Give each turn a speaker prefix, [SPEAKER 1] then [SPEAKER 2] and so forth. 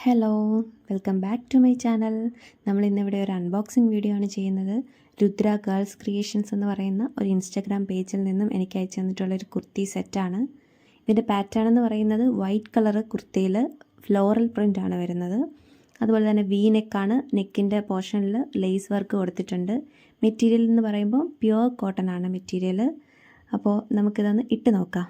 [SPEAKER 1] Hello, welcome back to my channel. നമ്മൾ ഇന്നിവിടെ ഒരു അൺബോക്സിങ് വീഡിയോ ആണ് ചെയ്യുന്നത്. രുദ്ര ഗേൾസ് ക്രിയേഷൻസ് എന്ന് പറയുന്ന ഒരു ഇൻസ്റ്റാഗ്രാം പേജിൽ നിന്നും എനിക്ക് അയച്ചു തന്നിട്ടുള്ളൊരു കുർത്തി സെറ്റാണ്. ഇതിൻ്റെ പാറ്റേൺ എന്ന് പറയുന്നത് വൈറ്റ് കളർ കുർത്തിയിൽ ഫ്ലോറൽ പ്രിൻ്റ് ആണ് വരുന്നത്. അതുപോലെ തന്നെ വി നെക്കാണ്. നെക്കിൻ്റെ പോർഷനിൽ ലേസ് വർക്ക് കൊടുത്തിട്ടുണ്ട്. മെറ്റീരിയൽ എന്ന് പറയുമ്പോൾ പ്യുവർ കോട്ടൺ ആണ് മെറ്റീരിയൽ. അപ്പോൾ നമുക്കിതൊന്ന് ഇട്ട് നോക്കാം.